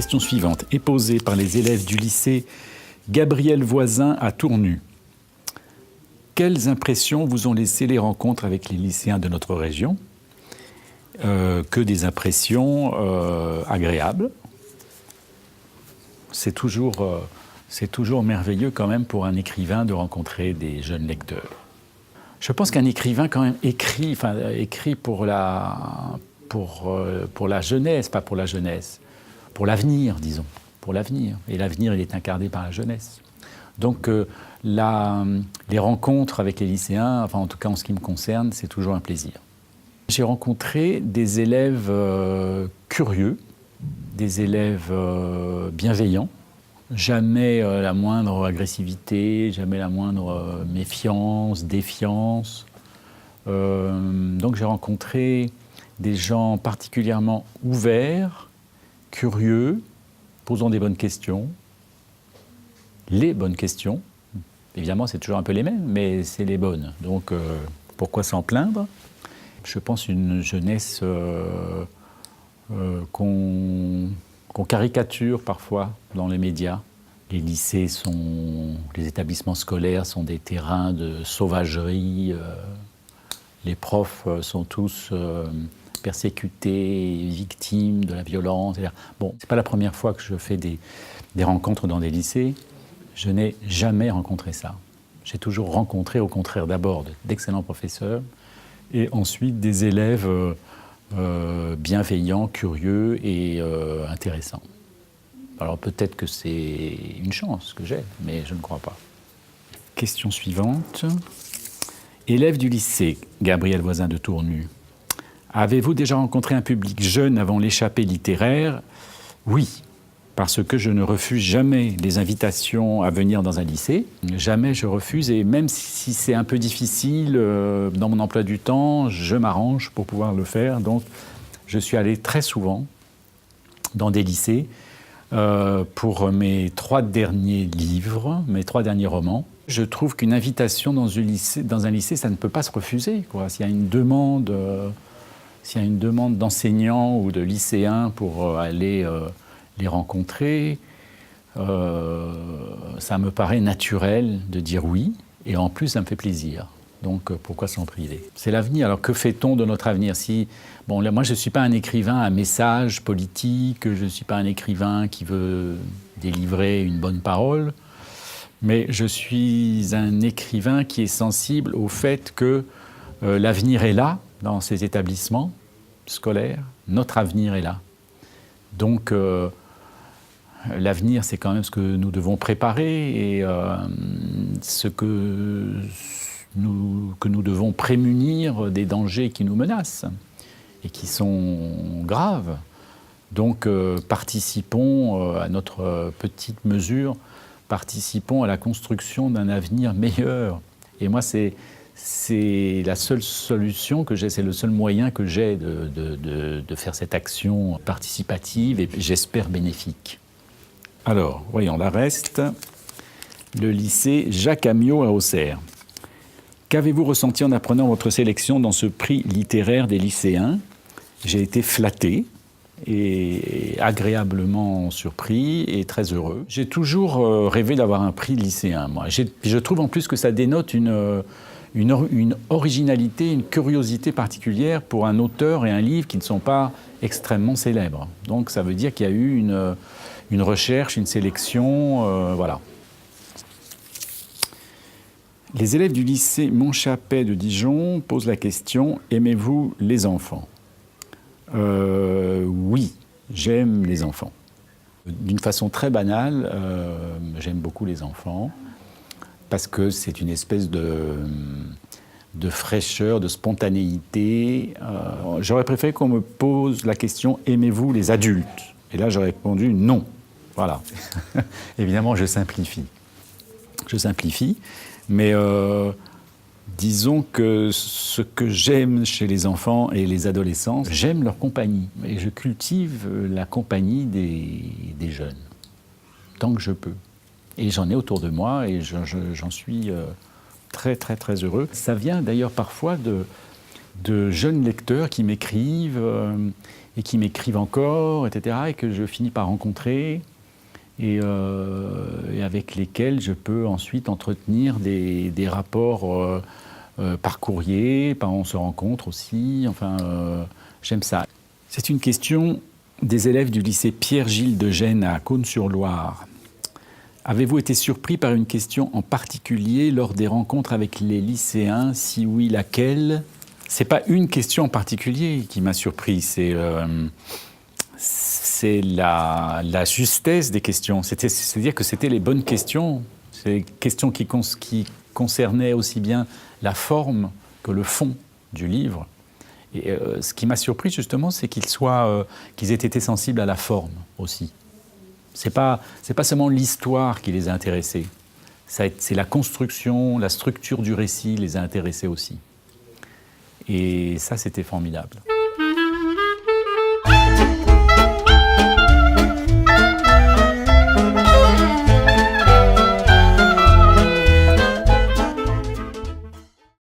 question suivante est posée par les élèves du lycée Gabriel Voisin à Tournu. Quelles impressions vous ont laissé les rencontres avec les lycéens de notre région? Que des impressions agréables. C'est toujours merveilleux quand même pour un écrivain de rencontrer des jeunes lecteurs. Je pense qu'un écrivain quand même écrit pour la jeunesse, pas pour la jeunesse, pour l'avenir, disons, pour l'avenir. Et l'avenir, il est incarné par la jeunesse. Donc les rencontres avec les lycéens, enfin en tout cas en ce qui me concerne, c'est toujours un plaisir. J'ai rencontré des élèves curieux, des élèves bienveillants, jamais la moindre agressivité, jamais la moindre méfiance, défiance. Donc j'ai rencontré des gens particulièrement ouverts, curieux, posant des bonnes questions, les bonnes questions. Évidemment, c'est toujours un peu les mêmes, mais c'est les bonnes. Donc pourquoi s'en plaindre? Je pense une jeunesse qu'on caricature parfois dans les médias. Les lycées les établissements scolaires sont des terrains de sauvagerie. Les profs sont tous persécutés, victimes de la violence. Bon, c'est pas la première fois que je fais des rencontres dans des lycées. Je n'ai jamais rencontré ça. J'ai toujours rencontré, au contraire, d'abord d'excellents professeurs et ensuite des élèves bienveillants, curieux et intéressants. Alors peut-être que c'est une chance que j'ai, mais je ne crois pas. Question suivante. Élève du lycée, Gabriel Voisin de Tournu. Avez-vous déjà rencontré un public jeune avant l'échappée littéraire? Oui, parce que je ne refuse jamais les invitations à venir dans un lycée. Jamais je refuse, et même si c'est un peu difficile dans mon emploi du temps, je m'arrange pour pouvoir le faire. Donc je suis allé très souvent dans des lycées pour mes 3 derniers livres, mes 3 derniers romans. Je trouve qu'une invitation dans un lycée, ça ne peut pas se refuser, quoi. S'il y a une demande d'enseignants ou de lycéens pour aller les rencontrer, ça me paraît naturel de dire oui, et en plus ça me fait plaisir. Donc pourquoi s'en priver? C'est l'avenir. Alors que fait-on de notre avenir? Bon, là, moi je ne suis pas un écrivain à message politique, je ne suis pas un écrivain qui veut délivrer une bonne parole, mais je suis un écrivain qui est sensible au fait que l'avenir est là, dans ces établissements scolaires, notre avenir est là. Donc l'avenir, c'est quand même ce que nous devons préparer et ce que nous devons prémunir des dangers qui nous menacent et qui sont graves. Donc participons à notre petite mesure, participons à la construction d'un avenir meilleur. Et moi, c'est la seule solution que j'ai, c'est le seul moyen que j'ai de faire cette action participative et j'espère bénéfique. Alors, voyons la reste. Le lycée Jacques Amiot à Auxerre. Qu'avez-vous ressenti en apprenant votre sélection dans ce prix littéraire des lycéens? J'ai été flatté et agréablement surpris et très heureux. J'ai toujours rêvé d'avoir un prix lycéen, moi. Je trouve en plus que ça dénote une originalité, une curiosité particulière pour un auteur et un livre qui ne sont pas extrêmement célèbres. Donc ça veut dire qu'il y a eu une recherche, une sélection, voilà. Les élèves du lycée Montchapet de Dijon posent la question « Aimez-vous les enfants ?» Oui, j'aime les enfants. D'une façon très banale, j'aime beaucoup les enfants parce que c'est une espèce de fraîcheur, de spontanéité. J'aurais préféré qu'on me pose la question « Aimez-vous les adultes ?» Et là, j'aurais répondu « Non ». Voilà. Évidemment, je simplifie. Mais disons que ce que j'aime chez les enfants et les adolescents, j'aime leur compagnie. Et je cultive la compagnie des jeunes, tant que je peux. Et j'en ai autour de moi et j'en suis très, très, très heureux. Ça vient d'ailleurs parfois de jeunes lecteurs qui m'écrivent et qui m'écrivent encore, etc., et que je finis par rencontrer et avec lesquels je peux ensuite entretenir des rapports par courrier, on se rencontre aussi, enfin, j'aime ça. C'est une question des élèves du lycée Pierre-Gilles de Gênes à Cosne-sur-Loire. Avez-vous été surpris par une question en particulier lors des rencontres avec les lycéens? Si oui, laquelle? C'est pas une question en particulier qui m'a surpris, c'est la justesse des questions. C'est-à-dire que c'était les bonnes questions. C'est des questions qui concernaient aussi bien la forme que le fond du livre. Et ce qui m'a surpris justement, c'est qu'ils aient été sensibles à la forme aussi. C'est pas seulement l'histoire qui les a intéressés. C'est la construction, la structure du récit les a intéressés aussi. Et ça, c'était formidable.